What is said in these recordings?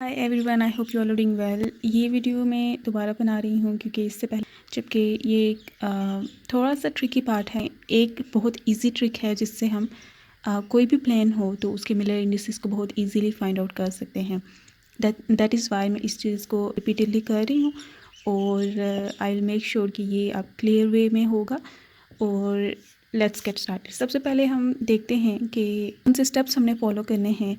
Hi everyone, I hope you are doing well. ये video मैं दोबारा बना रही हूँ क्योंकि इससे पहले जबकि ये एक थोड़ा सा ट्रिकी पार्ट है। एक बहुत इजी ट्रिक है जिससे हम कोई भी प्लान हो तो उसके मिलर इंडिसेस को बहुत इजीली फाइंड आउट कर सकते हैं। दैट इज़ वाई मैं इस चीज़ को रिपीटेडली कर रही हूँ और आई विल मेक श्योर कि ये आप क्लियर वे में होगा। और लेट्स गेट स्टार्टेड। सबसे पहले हम देखते हैं कि कौन से स्टेप्स हमने फॉलो करने हैं,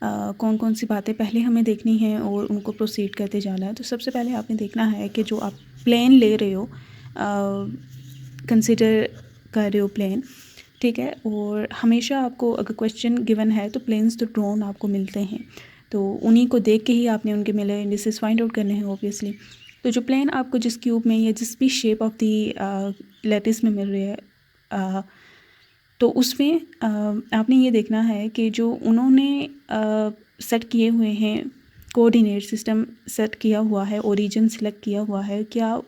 कौन कौन सी बातें पहले हमें देखनी हैं और उनको प्रोसीड करते जाना है। तो सबसे पहले आपने देखना है कि जो आप प्लेन ले रहे हो, कंसिडर कर रहे हो प्लेन, ठीक है। और हमेशा आपको अगर क्वेश्चन गिवन है तो प्लेन्स तो ड्रॉन आपको मिलते हैं, तो उन्हीं को देख के ही आपने उनके मिलर इंडिसेस फाइंड आउट करने हैं ऑब्वियसली। तो जो प्लेन आपको जिस क्यूब में या जिस भी शेप ऑफ दी लैटिस में मिल रही है, तो उसमें आपने ये देखना है कि जो उन्होंने सेट किए हुए हैं, कोऑर्डिनेट सिस्टम सेट किया हुआ है, ओरिजिन सिलेक्ट किया हुआ है, क्या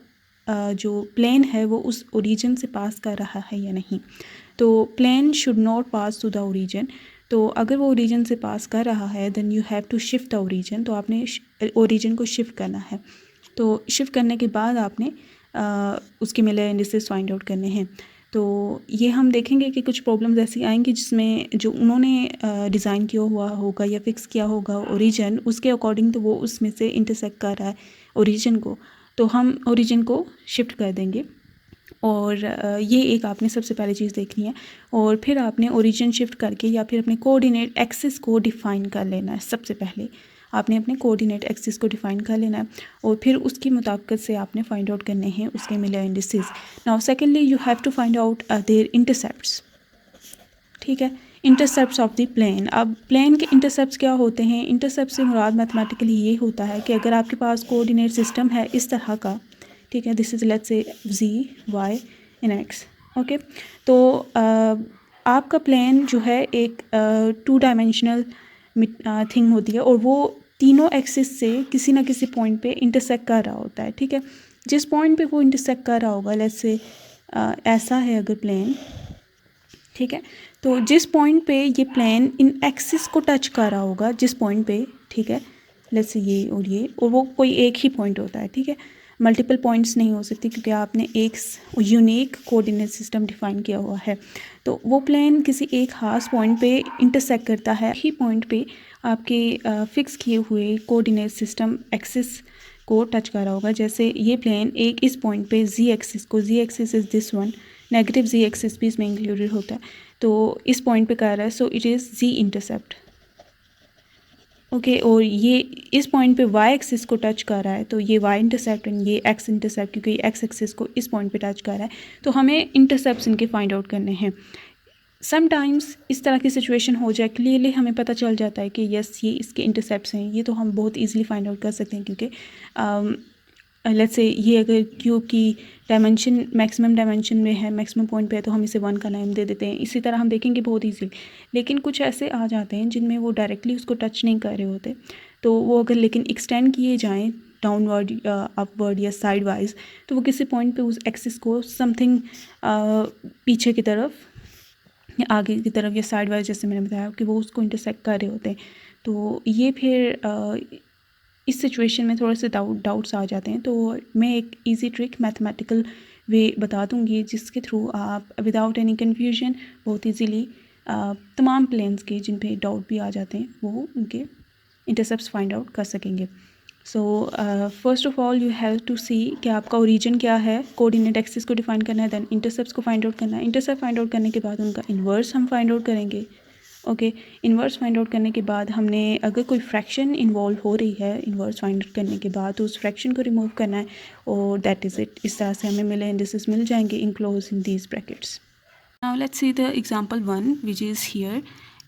जो प्लेन है वो उस ओरिजिन से पास कर रहा है या नहीं। तो plane should not pass to the origin. तो अगर वो ओरिजिन से पास कर रहा है then you have to shift the origin. तो आपने ओरिजिन को शिफ्ट करना है। तो शिफ्ट करने के बाद आपने उसके मिलर इंडिसेस फाइंड आउट करने हैं। तो ये हम देखेंगे कि कुछ प्रॉब्लम्स ऐसी आएंगी जिसमें जो उन्होंने डिज़ाइन किया हुआ होगा या फिक्स किया होगा ओरिजिन, उसके अकॉर्डिंग तो वो उसमें से इंटरसेक्ट कर रहा है ओरिजिन को, तो हम ओरिजिन को शिफ्ट कर देंगे। और ये एक आपने सबसे पहली चीज़ देखनी है। और फिर आपने ओरिजिन शिफ्ट करके या फिर अपने कोऑर्डिनेट एक्सिस को डिफ़ाइन कर लेना है। सबसे पहले आपने अपने कोऑर्डिनेट एक्सिस को डिफ़ाइन कर लेना है और फिर उसकी मुताबिकत से आपने फाइंड आउट करने हैं उसके Miller indices. Now secondly you have to find out their intercepts, ठीक है, इंटरसेप्ट्स ऑफ द प्लेन। अब प्लेन के इंटरसेप्ट्स क्या होते हैं? इंटरसेप्ट से मुराद मैथमेटिकली ये होता है कि अगर आपके पास कोऑर्डिनेट सिस्टम है इस तरह का, ठीक है, this is let's say z y in x, okay. तो आपका प्लेन जो है एक 2 डायमेंशनल थिंग होती है और वो तीनों एक्सिस से किसी ना किसी पॉइंट पे इंटरसेक्ट कर रहा होता है, ठीक है। जिस पॉइंट पे वो इंटरसेक्ट कर रहा होगा, लेट्स से ऐसा है अगर प्लेन, ठीक है, तो जिस पॉइंट पे ये प्लेन इन एक्सिस को टच कर रहा होगा, जिस पॉइंट पे, ठीक है, लेट्स से ये और वो कोई एक ही पॉइंट होता है, ठीक है, मल्टीपल पॉइंट्स नहीं हो सकती क्योंकि आपने एक यूनिक कोऑर्डिनेट सिस्टम डिफाइन किया हुआ है। तो वो प्लेन किसी एक खास पॉइंट पे इंटरसेक्ट करता है, ही पॉइंट पे आपके फिक्स किए हुए कोऑर्डिनेट सिस्टम एक्सिस को टच कर रहा होगा। जैसे ये प्लेन एक इस पॉइंट पे Z axis is this one, negative Z axis भी इसमें इंक्लूडेड होता है, तो इस पॉइंट पे कर रहा है, so it is Z intercept, okay. और ये इस पॉइंट पे वाई एक्सिस को टच कर रहा है, तो ये वाई इंटरसेप्ट एंड ये एक्स इंटरसेप्ट, क्योंकि ये एक्स एक्सिस को इस पॉइंट पे टच कर रहा है, तो हमें इंटरसेप्ट्स इनके फाइंड आउट करने हैं। समटाइम्स इस तरह की सिचुएशन हो जाए, क्लियरली हमें पता चल जाता है कि यस ये इसके इंटरसेप्ट्स हैं, ये तो हम बहुत ईजिली फाइंड आउट कर सकते हैं क्योंकि लेट्स से ये अगर क्यूब की डायमेंशन मैक्सिमम डायमेंशन में है, मैक्सिमम पॉइंट पे है, तो हम इसे 1 का नाम दे देते हैं। इसी तरह हम देखेंगे बहुत ईजीली। लेकिन कुछ ऐसे आ जाते हैं जिनमें वो डायरेक्टली उसको टच नहीं कर रहे होते, तो वो अगर लेकिन एक्सटेंड किए जाएँ डाउनवर्ड अपवर्ड या साइड वाइज, तो वो किसी पॉइंट पे उस एक्सिस को समथिंग पीछे की तरफ या आगे की तरफ या साइड वाइज, जैसे मैंने बताया कि वो उसको इंटरसेक्ट कर रहे होते हैं। तो ये फिर इस सिचुएशन में थोड़े से डाउट्स आ जाते हैं। तो मैं एक इजी ट्रिक मैथमेटिकल वे बता दूंगी जिसके थ्रू आप विदाउट एनी कन्फ्यूजन बहुत इजीली तमाम प्लेन्स के जिन पे डाउट भी आ जाते हैं वो उनके इंटरसेप्ट्स फाइंड आउट कर सकेंगे। So first of all you have to see कि आपका ओरिजिन क्या है, कोऑर्डिनेट एक्सिस को डिफाइन करना है, देन इंटरसेप्ट्स को फाइंड आउट करना है। इंटरसेप्ट फाइंड आउट करने के बाद उनका इन्वर्स हम फाइंड आउट करेंगे, ओके। इन्वर्स फाइंड आउट करने के बाद हमने अगर कोई फ्रैक्शन इन्वॉल्व हो रही है इन्वर्स फाइंड आउट करने के बाद, तो उस फ्रैक्शन को रिमूव करना है और दैट इज़ इट। इस तरह से हमें मिले इंडिसेस मिल जाएंगे enclose in these brackets. Now let's see the example 1 which is here,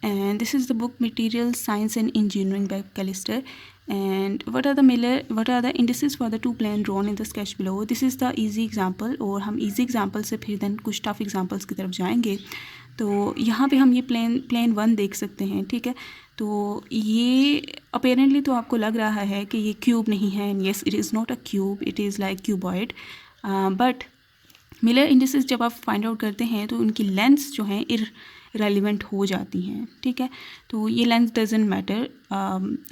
and this is the book Material Science and Engineering by Callister, and what are the indices for the two plane drawn in the sketch below. This is the easy example, और हम easy example से फिर then कुछ tough examples की तरफ जाएंगे। तो यहाँ पे हम ये प्लेन 1 देख सकते हैं, ठीक है। तो ये अपेरेंटली तो आपको लग रहा है कि ये क्यूब नहीं है, and yes it is not a cube, it is like cuboid, but Miller indices जब आप फाइंड आउट करते हैं तो उनकी लेंथ्स जो हैं रेलिवेंट हो जाती हैं, ठीक है। तो ये length doesn't matter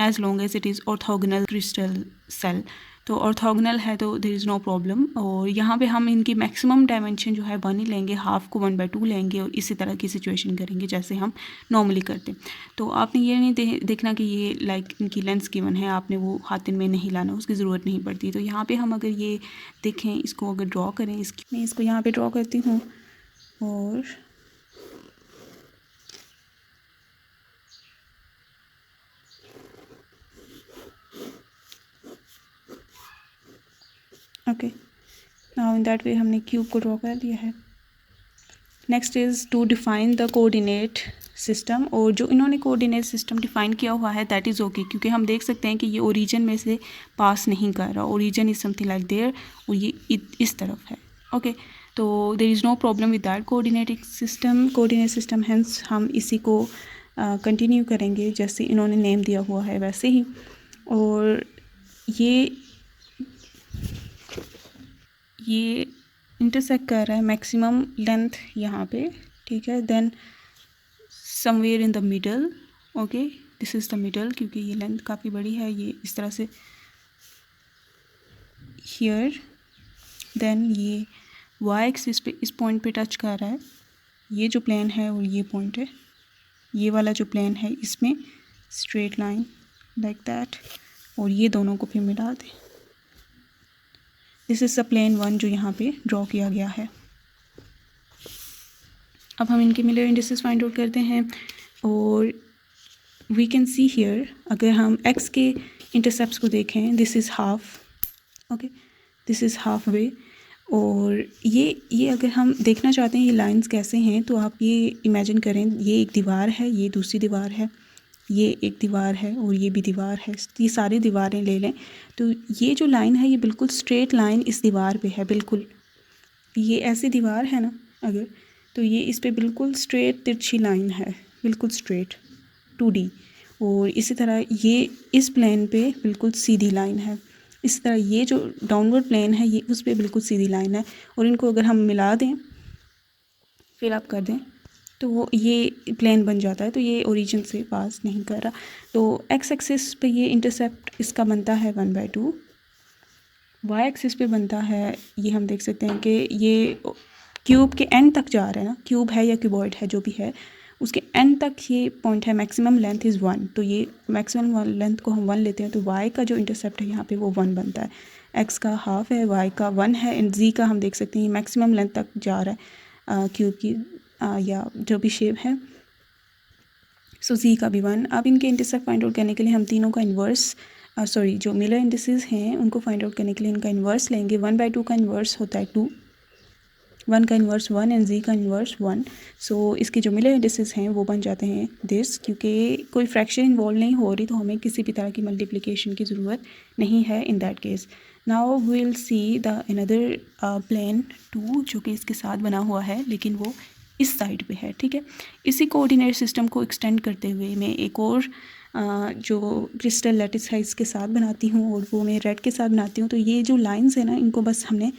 as long as it is orthogonal crystal cell. तो ऑर्थोगोनल है तो देयर इज़ नो प्रॉब्लम। और यहाँ पे हम इनकी मैक्सिमम डायमेंशन जो है 1 ही लेंगे, हाफ को 1/2 लेंगे और इसी तरह की सिचुएशन करेंगे जैसे हम नॉर्मली करते। तो आपने ये नहीं देखना कि ये लाइक इनकी लेंथ गिवन है, आपने वो हाथिन में नहीं लाना, उसकी ज़रूरत नहीं पड़ती। तो यहाँ पे हम अगर ये देखें, इसको अगर ड्रॉ करें, मैं इसको यहाँ पे ड्रॉ करती हूँ और okay, now in that way हमने क्यूब को ड्रॉ कर दिया है। Next is to define the coordinate system. और जो इन्होंने कोऑर्डिनेट सिस्टम डिफ़ाइन किया हुआ है दैट इज़ ओके, क्योंकि हम देख सकते हैं कि ये ओरिजिन में से पास नहीं कर रहा, origin is something like there और ये इस तरफ है, ओके। तो there is no problem with that coordinate system. Hence हम इसी को कंटिन्यू करेंगे जैसे इन्होंने नेम दिया हुआ है वैसे ही। और ये इंटरसेक्ट कर रहा है मैक्सिमम लेंथ यहाँ पे, ठीक है। Then somewhere in the middle, okay, this is the middle, क्योंकि ये लेंथ काफ़ी बड़ी है, ये इस तरह से हियर। देन ये वाई एक्सिस पे इस पॉइंट पे टच कर रहा है, ये जो प्लेन है और ये पॉइंट है, ये वाला जो प्लेन है इसमें स्ट्रेट लाइन लाइक दैट, और ये दोनों को फिर मिला दें। दिस इज़ द प्लेन 1 जो यहाँ पे ड्रॉ किया गया है। अब हम इनके मिलर इंडिसेस फाइंड आउट करते हैं और वी कैन सी हियर, अगर हम x के इंटरसेप्ट्स को देखें, this is half, okay, this is half way. और ये अगर हम देखना चाहते हैं ये लाइंस कैसे हैं, तो आप ये इमेजिन करें, ये एक दीवार है, ये दूसरी दीवार है, ये एक दीवार है और ये भी दीवार है, ये सारी दीवारें ले लें। तो ये जो लाइन है ये बिल्कुल स्ट्रेट लाइन इस दीवार पे है, बिल्कुल ये ऐसी दीवार है ना अगर, तो ये इस पे बिल्कुल स्ट्रेट तिरछी लाइन है, बिल्कुल स्ट्रेट 2D। और इसी तरह ये इस प्लेन पे बिल्कुल सीधी लाइन है, इस तरह ये जो डाउनवर्ड प्लेन है ये उस पे बिल्कुल सीधी लाइन है। और इनको अगर हम मिला दें, फिल अप कर दें, तो वो ये प्लेन बन जाता है। तो ये ओरिजिन से पास नहीं कर रहा। तो एक्स एक्सिस पे ये इंटरसेप्ट इसका बनता है 1/2, वाई एक्सिस पे बनता है, ये हम देख सकते हैं कि ये क्यूब के एंड तक जा रहा है ना, क्यूब है या क्यूबॉइड है जो भी है, उसके एंड तक ये पॉइंट है, मैक्सिमम लेंथ इज़ 1। तो ये मैक्सिमम लेंथ को हम 1 लेते हैं, तो वाई का जो इंटरसेप्ट है यहाँ पे वो 1 बनता है। एक्स का हाफ है, वाई का 1 है, एंड जी का हम देख सकते हैं मैक्सिमम लेंथ तक जा रहा है क्यूब की या जो भी शेप है। सो जी का भी 1। अब इनके इंटरसेप्ट फाइंड आउट करने के लिए हम तीनों का इन्वर्स जो मिलर इंडिसेस हैं उनको फाइंड आउट करने के लिए इनका इन्वर्स लेंगे। 1/2 का इन्वर्स होता है 2, 1 का इन्वर्स 1 एंड जी का इन्वर्स 1। सो इसके जो मिलर इंडिसेस हैं वो बन जाते हैं दिस। क्योंकि कोई फ्रैक्शन इन्वॉल्व नहीं हो रही तो हमें किसी भी तरह की मल्टीप्लिकेशन की ज़रूरत नहीं है in that case. Now we will see the another plane 2 जो कि इसके साथ बना हुआ है, लेकिन वो इस साइड पे है, ठीक है। इसी कोऑर्डिनेट सिस्टम को एक्सटेंड करते हुए मैं एक और जो क्रिस्टल लैटिस है इसके साथ बनाती हूँ और वो मैं रेड के साथ बनाती हूँ। तो ये जो लाइंस है ना इनको बस हमने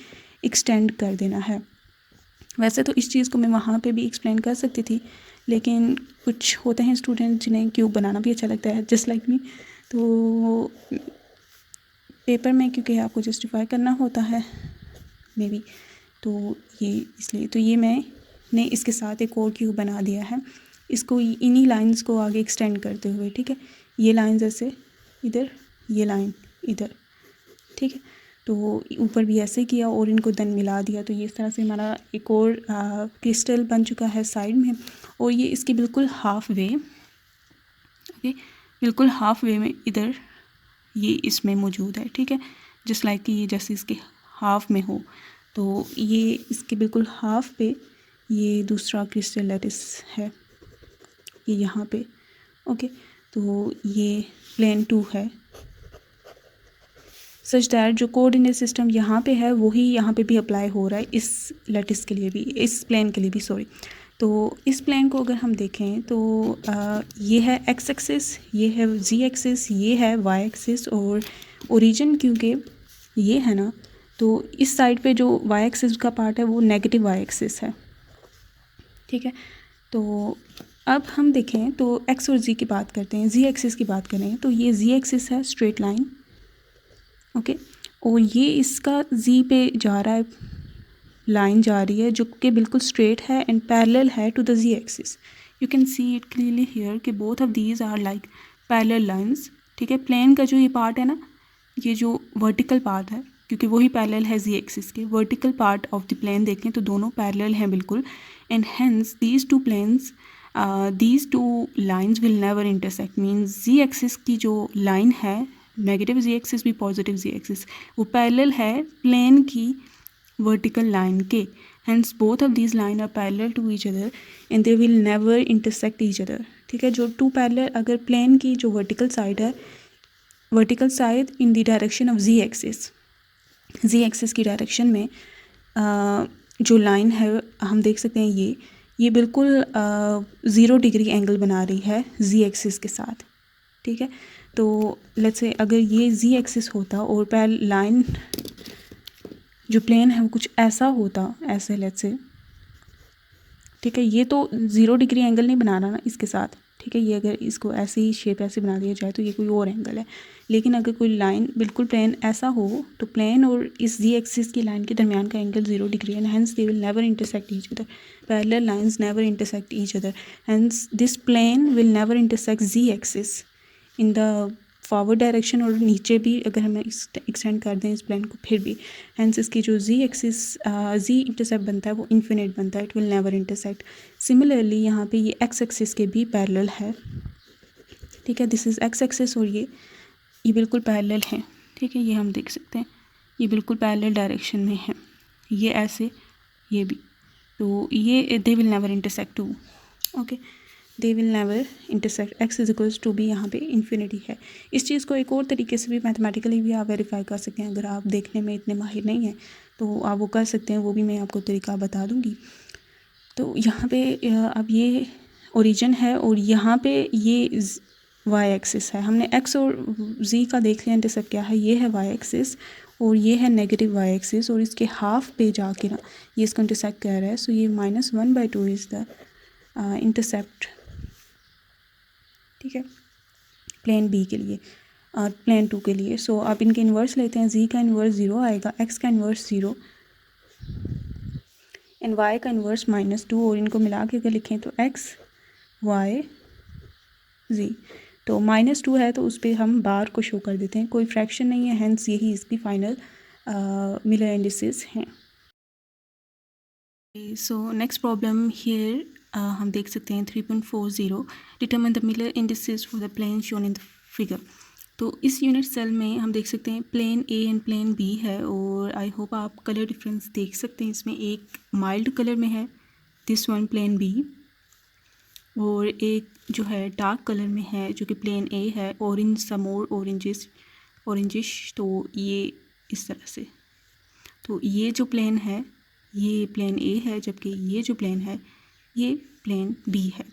एक्सटेंड कर देना है। वैसे तो इस चीज़ को मैं वहाँ पे भी एक्सप्लेन कर सकती थी, लेकिन कुछ होते हैं स्टूडेंट जिन्हें क्यूब बनाना भी अच्छा लगता है, जस्ट लाइक मी। तो पेपर में क्योंकि आपको जस्टिफाई करना होता है मे बी, तो ये इसलिए तो ये मैंने इसके साथ एक और क्यूब बना दिया है, इसको इन्हीं लाइंस को आगे एक्सटेंड करते हुए, ठीक है। ये लाइन जैसे इधर, ये लाइन इधर, ठीक है। तो ऊपर भी ऐसे किया और इनको देन मिला दिया। तो ये इस तरह से हमारा एक और क्रिस्टल बन चुका है साइड में। और ये इसकी बिल्कुल हाफ वे, ओके, बिल्कुल हाफ वे में इधर ये इसमें मौजूद है, ठीक है। जस्ट लाइक कि ये जैसे इसके हाफ में हो, तो ये इसके बिल्कुल हाफ पे ये दूसरा क्रिस्टल लैटिस है, ये यहाँ पे, ओके। तो ये प्लेन 2 है, सच दैट जो कोऑर्डिनेट सिस्टम यहाँ पे है वही यहाँ पे भी अप्लाई हो रहा है इस लैटिस के लिए भी, इस प्लेन के लिए भी, सॉरी। तो इस प्लेन को अगर हम देखें तो ये है एक्स एक्सिस, ये है जी एक्सिस, ये है वाई एक्सिस, और ओरिजिन क्योंकि ये है ना, तो इस साइड पे जो वाई एक्सिस का पार्ट है वो नेगेटिव वाई एक्सिस है, ठीक है। तो अब हम देखें तो एक्स और जी की बात करते हैं, जी एक्सिस की बात करें तो ये जी एक्सिस है, स्ट्रेट लाइन, ओके, और ये इसका जी पे जा रहा है, लाइन जा रही है जो कि बिल्कुल स्ट्रेट है एंड पैरेलल है to the Z axis. You can see it clearly here कि both of these are like parallel lines, ठीक है। प्लेन का जो ये पार्ट है ना, ये जो वर्टिकल पार्ट है, क्योंकि वही पैरेलल है जी एक्सिस के, vertical part of the plane देखें तो दोनों पैरेलल हैं बिल्कुल, and hence these two planes, these two lines will never intersect. Means Z axis की जो लाइन है, नेगेटिव जी एक्सिस भी पॉजिटिव जी एक्सिस, वो पैरेलल है प्लेन की vertical line के, hence both of these line are parallel to each other and they will never intersect each other, ठीक है। जो टू पैरेलल, अगर प्लेन की जो वर्टिकल साइड है, vertical side in the direction of Z axis, Z axis की direction में जो लाइन है हम देख सकते हैं, ये बिल्कुल 0 डिग्री एंगल बना रही है जी एक्सिस के साथ, ठीक है। तो लेट्स से अगर ये जी एक्सिस होता और लाइन जो प्लेन है वो कुछ ऐसा होता, ऐसे लेट्स से, ठीक है, ये तो 0 डिग्री एंगल नहीं बना रहा ना इसके साथ, ठीक है। ये अगर इसको ऐसे ही शेप ऐसे बना दिया जाए तो ये कोई और एंगल है, लेकिन अगर कोई लाइन बिल्कुल प्लेन ऐसा हो तो प्लेन और इस जी एक्सिस की लाइन के दरमियान का एंगल 0 डिग्री है, hence they will never intersect each other, parallel lines never intersect each other, hence this plane will never intersect Z axis in the forward direction, और नीचे भी अगर हमें एक्सटेंड कर दें इस प्लेन को फिर भी, हेंस इसकी जो जी एक्सिस जी इंटरसेप्ट बनता है वो इन्फिनिट बनता है, it will never intersect. Similarly यहाँ पे ये एक्स एक्सिस के भी पैरेलल है, ठीक है। दिस इज़ एक्स एक्सिस और ये बिल्कुल पैरेलल है, ठीक है। ये हम देख सकते हैं ये बिल्कुल पैरेलल डायरेक्शन में है, ये ऐसे, ये भी, तो ये they will never intersect to, okay, they will never intersect, X is equals to भी यहाँ पे इन्फिनिटी है। इस चीज़ को एक और तरीके से भी मैथमेटिकली भी आप वेरीफाई कर सकते हैं, अगर आप देखने में इतने माहिर नहीं हैं तो आप वो कर सकते हैं, वो भी मैं आपको तरीका बता दूँगी। तो यहाँ पे अब ये ओरिजिन है और यहाँ पे ये वाई एक्सिस है, हमने एक्स और जी का देख लिया इंटरसेप्ट क्या है, ये है वाई एक्सिस और ये है नेगेटिव वाई एक्सिस, और इसके हाफ पे जाके ना ये इसको इंटरसेक्ट कर रहा है, सो ये -1/2 इज़ द इंटरसेप्ट, ठीक है, प्लेन बी के लिए और प्लेन 2 के लिए। सो आप इनके इन्वर्स लेते हैं, जी का इन्वर्स 0 आएगा, एक्स का इन्वर्स 0 एंड वाई का इन्वर्स -2, और इनको मिला के अगर लिखें तो एक्स वाई जी, तो -2 है तो उस पर हम बार को शो कर देते हैं, कोई फ्रैक्शन नहीं है, हेंस यही इसकी फाइनल मिलर इंडिसेस हैं। सो नेक्स्ट प्रॉब्लम हियर हम देख सकते हैं 3.40, determine the Miller indices for the plane shown in the figure. तो इस यूनिट सेल में हम देख सकते हैं plane A and plane B है, और आई होप आप कलर डिफरेंस देख सकते हैं, इसमें एक माइल्ड कलर में है दिस वन प्लेन बी, और एक जो है डार्क कलर में है जो कि प्लेन ए है, ऑरेंज सम और ऑरेंजिश, तो ये इस तरह से। तो ये जो प्लेन है ये प्लेन ए है, जबकि ये जो प्लेन है ये प्लेन बी है,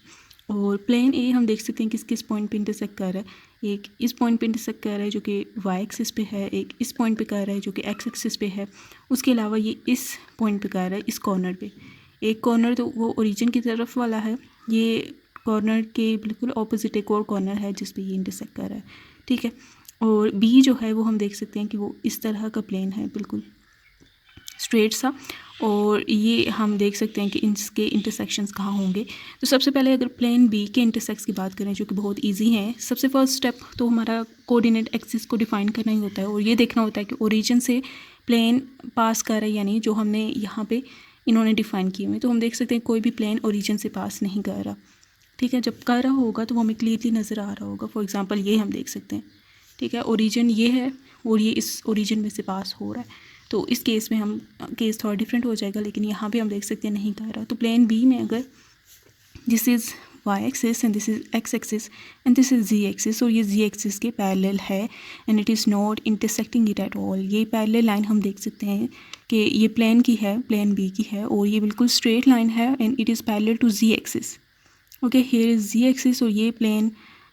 और प्लेन ए हम देख सकते हैं किस किस पॉइंट पे इंटरसेक्ट कर रहा है, एक इस पॉइंट पे इंटरसेक्ट कर रहा है जो कि वाई एक्सिस पे है, एक इस पॉइंट पे कर रहा है जो कि एक्स एक्सिस पे है, उसके अलावा ये इस पॉइंट पे कर रहा है इस कॉर्नर पे, एक कॉर्नर तो वो ओरिजिन की तरफ वाला है, ये कॉर्नर के बिल्कुल ऑपोजिट एक और कॉर्नर है जिस पे ये इंटरसेक्ट कर रहा है, ठीक है। और बी जो है वो हम देख सकते हैं कि वो इस तरह का प्लेन है बिल्कुल स्ट्रेट सा, और ये हम देख सकते हैं कि इनके इंटरसेक्शंस कहाँ होंगे। तो सबसे पहले अगर प्लेन बी के इंटरसेक्ट्स की बात करें जो कि बहुत इजी है, सबसे फर्स्ट स्टेप तो हमारा कोऑर्डिनेट एक्सिस को डिफाइन करना ही होता है, और ये देखना होता है कि ओरिजिन से प्लेन पास कर रहा है या नहीं, जो हमने यहाँ पे इन्होंने डिफ़ाइन किए हुए। तो हम देख सकते हैं कोई भी प्लेन ओरिजिन से पास नहीं कर रहा, ठीक है। जब कर रहा होगा तो वो हमें क्लियरली नज़र आ रहा होगा, फॉर एग्जांपल ये हम देख सकते हैं, ठीक है, ओरिजिन ये है और ये इस ओरिजिन में से पास हो रहा है, तो इस केस में हम केस थोड़ा डिफरेंट हो जाएगा, लेकिन यहाँ पे हम देख सकते हैं नहीं कर रहा। तो प्लेन बी में अगर this is Y axis and this is X axis and this is ji axis, और ये जी एक्सिस के पैरेलल है and it is not intersecting it at all, ये पैरेलल लाइन हम देख सकते हैं कि ये प्लेन की है, प्लेन बी की है, और ये बिल्कुल स्ट्रेट लाइन है and it is parallel to Z axis, okay, here is ji axis, और ये प्लेन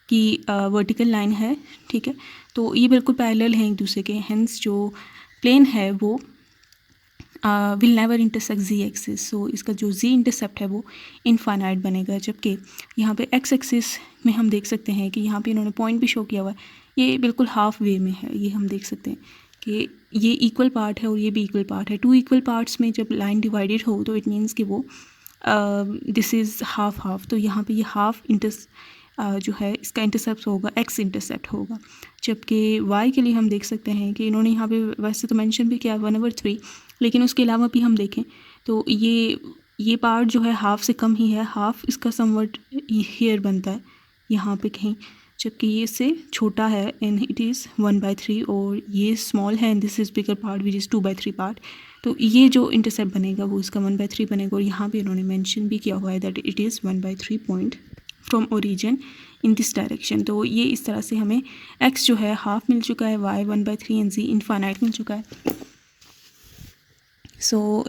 की वर्टिकल लाइन है, ठीक है। तो ये बिल्कुल पैरेलल हैं एक दूसरे के, हेंस जो प्लेन है वो will never intersect Z axis. So इसका जो जी इंटरसेप्ट है वो इनफाइनाइट बनेगा। जबकि यहाँ पे एक्स एक्सिस में हम देख सकते हैं कि यहाँ पे इन्होंने पॉइंट भी शो किया हुआ है, ये बिल्कुल हाफ वे में है। ये हम देख सकते हैं कि ये इक्वल पार्ट है और ये भी इक्वल पार्ट है। टू इक्वल पार्ट्स में जब लाइन डिवाइडेड हो तो इट मीन्स कि वो दिस इज़ हाफ हाफ। तो यहाँ पे ये हाफ जो है इसका इंटरसेप्ट होगा, एक्स इंटरसेप्ट होगा। जबकि वाई के लिए हम देख सकते हैं कि इन्होंने यहाँ पे वैसे तो मेंशन भी किया 1/3, लेकिन उसके अलावा भी हम देखें तो ये पार्ट जो है हाफ से कम ही है, हाफ इसका समवट हेयर बनता है यहाँ पे कहीं, जबकि ये इससे छोटा है एंड इट इज़ 1/3 और ये स्मॉल है and this is bigger part which is 2/3 part. तो ये जो इंटरसेप्ट बनेगा वो इसका 1/3 बनेगा। और यहाँ पे इन्होंने मेंशन भी किया हुआ है that it is 1/3 point from origin in this direction. तो ये इस तरह से हमें x जो है हाफ मिल चुका है, y 1/3 एंड z इनफाइनाइट मिल चुका है। सो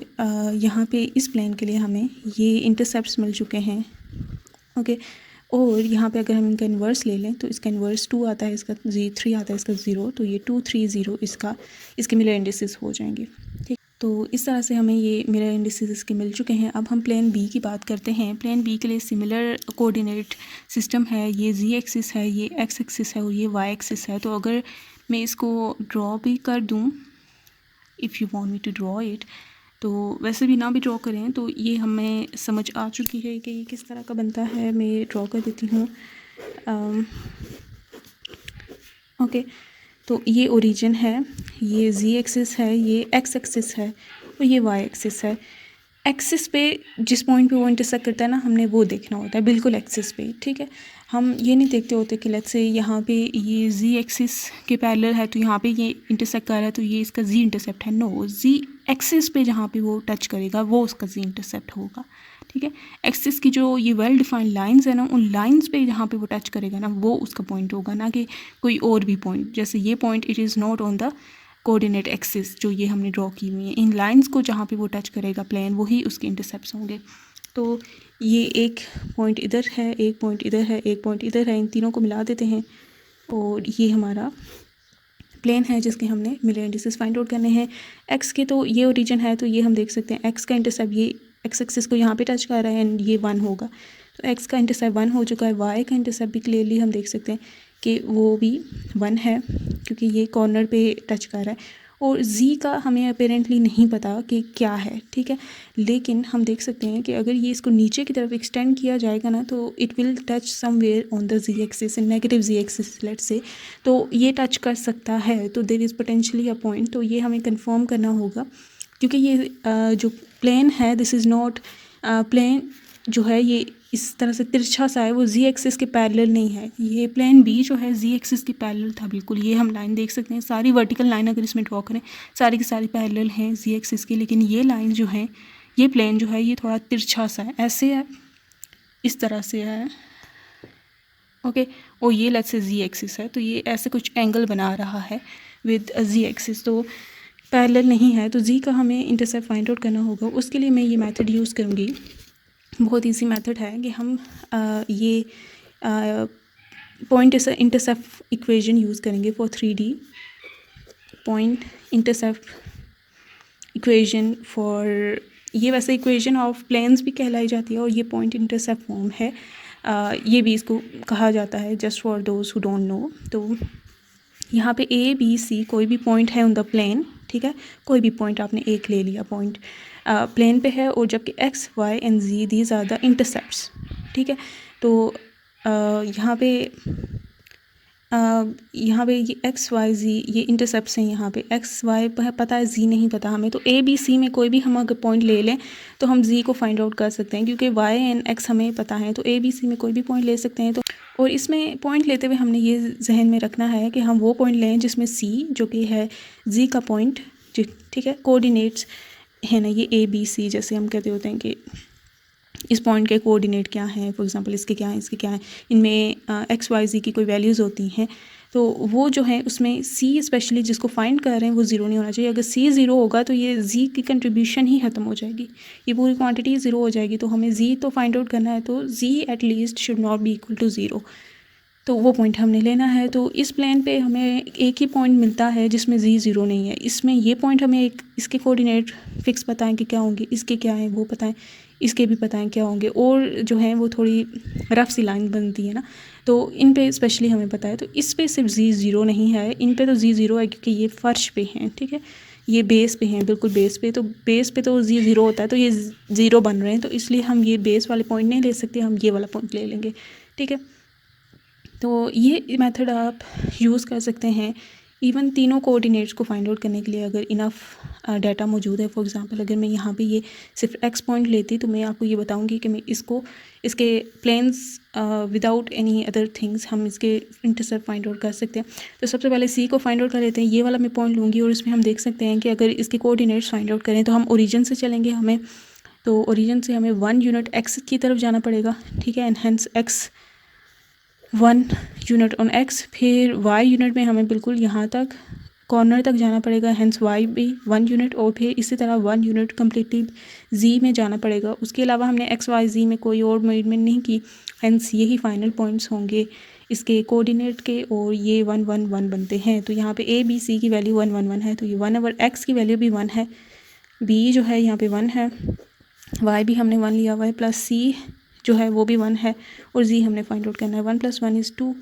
यहाँ पे इस प्लेन के लिए हमें ये इंटरसेप्ट्स मिल चुके हैं। ओके और यहाँ पे अगर हम इनका इन्वर्स ले लें तो इसका इन्वर्स 2 आता है, इसका 3 आता है, इसका 0, तो ये 2 3 0 इसके मिरर इंडिसेस हो जाएंगे। ठीक, तो इस तरह से हमें ये मिरर इंडिसेस इसके मिल चुके हैं। अब हम प्लेन बी की बात करते हैं। प्लेन बी के लिए सिमिलर कोऑर्डिनेट सिस्टम है, ये जी एक्सिस है, ये एक्स एक्सिस है और ये वाई एक्सिस है। तो अगर मैं इसको ड्रॉ भी कर दूँ, if you want me to draw it, तो वैसे भी ना भी ड्रॉ करें तो ये हमें समझ आ चुकी है कि ये किस तरह का बनता है। मैं ड्रॉ कर देती हूँ। ओके तो ये ओरिजिन है, ये जी एक्सिस है, ये एक्स एक्सिस है और ये वाई एक्सिस है। एक्सिस पे जिस पॉइंट पे वो इंटरसेक्ट करता है ना, हमने वो देखना होता है बिल्कुल एक्सिस पे। ठीक है, हम ये नहीं देखते होते कि लेट्स से यहाँ पे ये जी एक्सिस के पैरेलल है तो यहाँ पे ये इंटरसेक्ट कर रहा है तो ये इसका जी इंटरसेप्ट है। नो, जी एक्सिस पे जहाँ पे वो टच करेगा वो उसका जी इंटरसेप्ट होगा। ठीक है, एक्सिस की जो ये वेल डिफाइंड लाइंस है ना, उन लाइंस पे जहाँ पे वो टच करेगा ना वो उसका पॉइंट होगा, ना कि कोई और भी पॉइंट। जैसे ये point it is not on the coordinate axis जो ये हमने ड्रॉ की हुई है। इन लाइंस को जहाँ पे वो टच करेगा प्लेन, वही उसके इंटरसेप्ट्स होंगे। तो ये एक पॉइंट इधर है, एक पॉइंट इधर है, एक पॉइंट इधर है, इन तीनों को मिला देते हैं और ये हमारा प्लेन है जिसके हमने मिरर इंडिसेस फाइंड आउट करने हैं। एक्स के तो ये ओरिजिन है तो ये हम देख सकते हैं एक्स का इंटरसेप्ट ये एक्स एक्सिस को यहाँ पे टच कर रहा है एंड ये 1 होगा, तो एक्स का इंटरसेप्ट 1 हो चुका है। वाई का इंटरसेप्ट भी क्लियरली हम देख सकते हैं कि वो भी 1 है क्योंकि ये कॉर्नर पे टच कर रहा है। और जी का हमें अपेरेंटली नहीं पता कि क्या है, ठीक है, लेकिन हम देख सकते हैं कि अगर ये इसको नीचे की तरफ एक्सटेंड किया जाएगा ना तो it will touch somewhere on the Z axis and negative Z axis let's say, तो ये टच कर सकता है। तो there is potentially a point, तो ये हमें कंफर्म करना होगा क्योंकि ये जो प्लेन है दिस इज़ नॉट प्लेन जो है ये इस तरह से तिरछा सा है, वो जी एक्सिस के पैरेलल नहीं है। ये प्लेन बी जो है जी एक्सिस के पैरेलल था बिल्कुल। ये हम लाइन देख सकते हैं, सारी वर्टिकल लाइन अगर इसमें ड्रॉ करें सारी की सारी पैरेलल हैं जी एक्सिस की, लेकिन ये लाइन जो है, ये प्लेन जो है ये थोड़ा तिरछा सा है, ऐसे है, इस तरह से है। ओके, और ये लेट्स से जी एक्सिस है तो ये ऐसे कुछ एंगल बना रहा है विद जी एक्सिस, तो पैरेलल नहीं है। तो जी का हमें इंटरसेप्ट फाइंड आउट करना होगा। उसके लिए मैं ये मेथड यूज़ करूँगी, बहुत इजी मेथड है कि हम ये पॉइंट इंटरसेप्ट इक्वेशन यूज़ करेंगे for 3D point intercept equation for, ये वैसे इक्वेशन ऑफ प्लेन्स भी कहलाई जाती है और ये पॉइंट इंटरसेप्ट फॉर्म है, ये भी इसको कहा जाता है just for those who don't know. तो यहाँ पे A B C कोई भी पॉइंट है ऑन द प्लेन, ठीक है, कोई भी पॉइंट आपने एक ले लिया पॉइंट प्लेन पे है, और जबकि X Y and Z these are the intercepts, ठीक है। तो यहाँ पे ये X Y Z ये इंटरसेप्ट्स हैं। यहाँ पे X Y पता है, Z नहीं पता हमें, तो A B C में कोई भी हम अगर पॉइंट ले लें तो हम Z को फाइंड आउट कर सकते हैं क्योंकि Y एंड X हमें पता है, तो A B C में कोई भी पॉइंट ले सकते हैं। तो और इसमें पॉइंट लेते हुए हमने ये जहन में रखना है कि हम वो पॉइंट लें जिसमें C जो कि है Z का पॉइंट, ठीक है, कोऑर्डिनेट्स है ना, ये A B C जैसे हम कहते होते हैं कि इस पॉइंट के कोऑर्डिनेट क्या हैं, फॉर एग्जांपल इसके क्या हैं, इसके क्या हैं, इनमें X Y Z की कोई वैल्यूज़ होती हैं, तो वो जो है उसमें C स्पेशली जिसको फाइंड कर रहे हैं वो ज़ीरो नहीं होना चाहिए। अगर C ज़ीरो होगा तो ये Z की कंट्रीब्यूशन ही ख़त्म हो जाएगी, ये पूरी क्वांटिटी ज़ीरो हो जाएगी। तो हमें Z तो फाइंड आउट करना है, तो Z at least should not be equal to zero. तो वो पॉइंट हमने लेना है। तो इस प्लेन पे हमें एक ही पॉइंट मिलता है जिसमें जी ज़ीरो नहीं है। इसमें ये पॉइंट हमें एक इसके कोऑर्डिनेट फिक्स पता है कि क्या होंगे, इसके क्या हैं वो पता है, इसके भी पता है क्या होंगे, और जो है वो थोड़ी रफ सी लाइन बनती है ना, तो इन पे स्पेशली हमें पता है। तो इस पे सिर्फ जी ज़ीरो नहीं है, इन पे तो जी ज़ीरो है क्योंकि ये फ़र्श पे हैं, ठीक है, ये बेस पे हैं, बिल्कुल बेस पे तो जी ज़ीरो होता है, तो ये ज़ीरो बन रहे हैं, तो इसलिए हम ये बेस वाले पॉइंट नहीं ले सकते, हम ये वाला पॉइंट ले लेंगे, ठीक है। तो ये मेथड आप यूज़ कर सकते हैं इवन तीनों कोऑर्डिनेट्स को फाइंड आउट करने के लिए, अगर इनफ डाटा मौजूद है। फॉर एग्जांपल अगर मैं यहाँ पे ये सिर्फ एक्स पॉइंट लेती तो मैं आपको ये बताऊंगी कि मैं इसके planes without any other things हम इसके इंटरसेप्ट फाइंड आउट कर सकते हैं। तो सबसे पहले सी को फाइंड आउट कर लेते हैं। ये वाला मैं पॉइंट लूँगी और इसमें हम देख सकते हैं कि अगर इसके कोऑर्डिनेट्स फाइंड आउट करें तो हम ओरिजिन से चलेंगे, तो ओरिजिन से हमें 1 यूनिट एक्स की तरफ जाना पड़ेगा, ठीक है, and hence x 1 unit on x, फिर वाई यूनिट में हमें बिल्कुल यहाँ तक कॉर्नर तक जाना पड़ेगा, हेंस वाई भी 1 यूनिट, और फिर इसी तरह 1 यूनिट कम्प्लीटली जी में जाना पड़ेगा। उसके अलावा हमने एक्स वाई जी में कोई और मूवमेंट नहीं की, हेंस यही फाइनल पॉइंट्स होंगे इसके कोऑर्डिनेट के, और ये 1 1 1 बनते हैं। तो यहाँ पे ए बी सी की वैल्यू 1 1 1 है, तो ये 1 ओवर एक्स की वैल्यू भी 1 है, बी जो है यहाँ पे 1 है, वाई भी हमने 1 लिया हुआ है, प्लस सी जो है वो भी 1 है, और जी हमने फाइंड आउट करना है। 1 + 1 = 2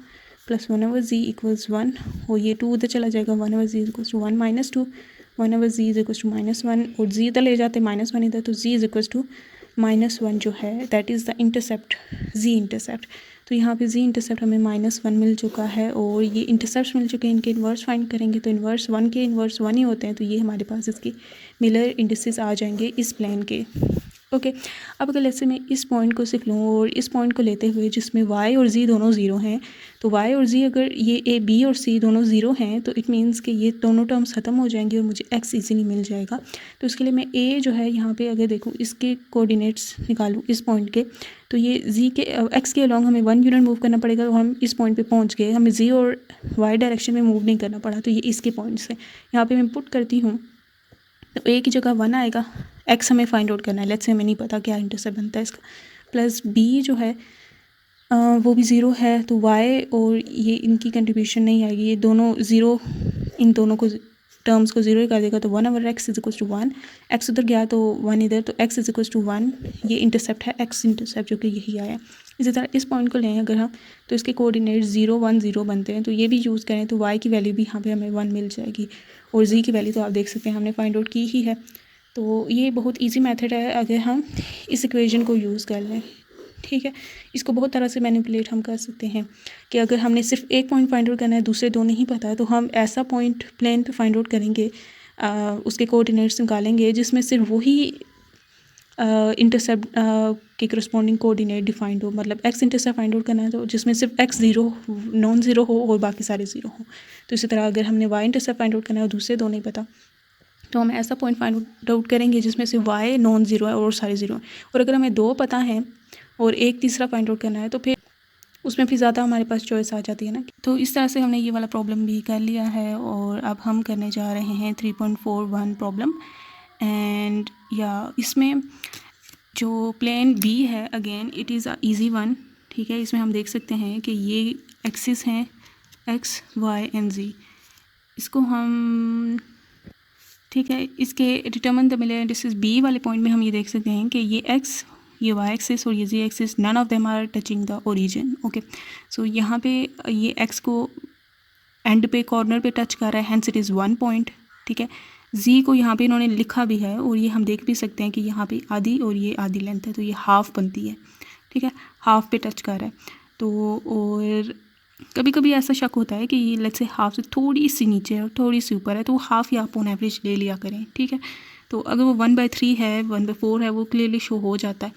प्लस 1 ओवर जी इक्वल्स 1, और ये 2 उधर चला जाएगा, 1 over Z equals to 1 - 2, 1 over Z equals to -1, और जी इधर ले जाते -1 इधर, तो जी इक्वल्स टू -1 जो है that is the intercept, Z intercept. तो यहाँ पे जी इंटरसेप्ट हमें -1 मिल चुका है, और ये इंटरसेप्ट मिल चुके हैं। इनके इन्वर्स फाइंड करेंगे तो इन्वर्स 1 के इन्वर्स 1 ही होते हैं, तो ये हमारे पास इसकी मिलर इंडिसेस आ जाएंगे इस प्लेन के। ओके, अब अगर जैसे मैं इस पॉइंट को सिर्फ लूँ और इस पॉइंट को लेते हुए जिसमें y और z दोनों ज़ीरो हैं, तो y और z अगर ये a b और c दोनों ज़ीरो हैं तो इट मीन्स कि ये दोनों टर्म्स ख़त्म हो जाएंगे और मुझे x इजीली मिल जाएगा। तो इसके लिए मैं a जो है यहाँ पे अगर देखूँ इसके कोऑर्डिनेट्स निकालूँ इस पॉइंट के, तो ये z के x के अलॉन्ग हमें 1 यूनिट मूव करना पड़ेगा, तो हम इस पॉइंट पर पहुँच गए, हमें z और y डायरेक्शन में मूव नहीं करना पड़ा। तो ये इसके पॉइंट्स हैं, यहाँ पर मैं पुट करती हूँ, तो a की जगह 1 आएगा, x हमें फाइंड आउट करना है, लेट्स से हमें नहीं पता क्या इंटरसेप्ट बनता है इसका, प्लस b जो है वो भी ज़ीरो है, तो y और ये इनकी कंट्रीब्यूशन नहीं आएगी, ये दोनों ज़ीरो, इन दोनों को टर्म्स को ज़ीरो ही कर देगा। तो 1 over x equals to 1, x उधर गया तो 1 इधर, तो x इक्वल्स टू 1, ये इंटरसेप्ट है x इंटरसेप्ट जो कि यही आया। इसी तरह इस पॉइंट को लें अगर हम, तो इसके कोऑर्डिनेट 0 1 0 बनते हैं, तो ये भी यूज़ करें तो y की वैल्यू भी यहाँ पे हमें 1 मिल जाएगी, और z की वैल्यू तो आप देख सकते हैं हमने फाइंड आउट की ही है। तो ये बहुत इजी मेथड है अगर हम इस इक्वेशन को यूज़ कर लें, ठीक है। इसको बहुत तरह से मैनिपुलेट हम कर सकते हैं कि अगर हमने सिर्फ एक पॉइंट फाइंड आउट करना है, दूसरे दो नहीं पता है, तो हम ऐसा पॉइंट प्लेन पे फाइंड आउट करेंगे, उसके कोऑर्डिनेट्स निकालेंगे जिसमें सिर्फ वही इंटरसेप्ट के करस्पॉन्डिंग कोऑर्डिनेट डिफाइंड हो, मतलब एक्स इंटरसेप्ट फाइंड आउट करना है तो जिसमें सिर्फ एक्स ज़ीरो नॉन ज़ीरो हो और बाकी सारे ज़ीरो हो। तो इसी तरह अगर हमने वाई इंटरसेप्ट फाइंड आउट करना है और दूसरे दो नहीं पता, तो हम ऐसा पॉइंट फाइंड आउट करेंगे जिसमें से वाई नॉन ज़ीरो है और सारे ज़ीरो हैं। और अगर हमें दो पता है और एक तीसरा फाइंड आउट करना है तो फिर उसमें फिर ज़्यादा हमारे पास चॉइस आ जाती है ना। तो इस तरह से हमने ये वाला प्रॉब्लम भी कर लिया है, और अब हम करने जा रहे हैं 3.41 प्रॉब्लम। एंड या इसमें जो प्लेन बी है again it is a easy one, ठीक है। इसमें हम देख सकते हैं कि ये एक्सिस हैं एक्स वाई एंड जी, इसको हम, ठीक है, इसके determine the Miller indices B वाले पॉइंट में हम ये देख सकते हैं कि ये एक्स, ये वाई एक्सिस और ये Z axis, none of them are touching the origin. Okay, so यहाँ पे ये एक्स को एंड पे कॉर्नर पे टच कर रहा है, हेंस इट इज़ 1 पॉइंट, ठीक है। जी को यहाँ पे इन्होंने लिखा भी है और ये हम देख भी सकते हैं कि यहाँ पे आधी और ये आधी लेंथ है, तो ये हाफ बनती है, ठीक है, हाफ पे टच कर रहा है। तो और कभी कभी ऐसा शक होता है कि ये लेट्स से हाफ से थोड़ी सी नीचे है और थोड़ी सी ऊपर है, तो हाफ या आप ऑन एवरेज ले लिया करें, ठीक है। तो अगर वो 1/3 है 1/4 है वो क्लियरली शो हो जाता है,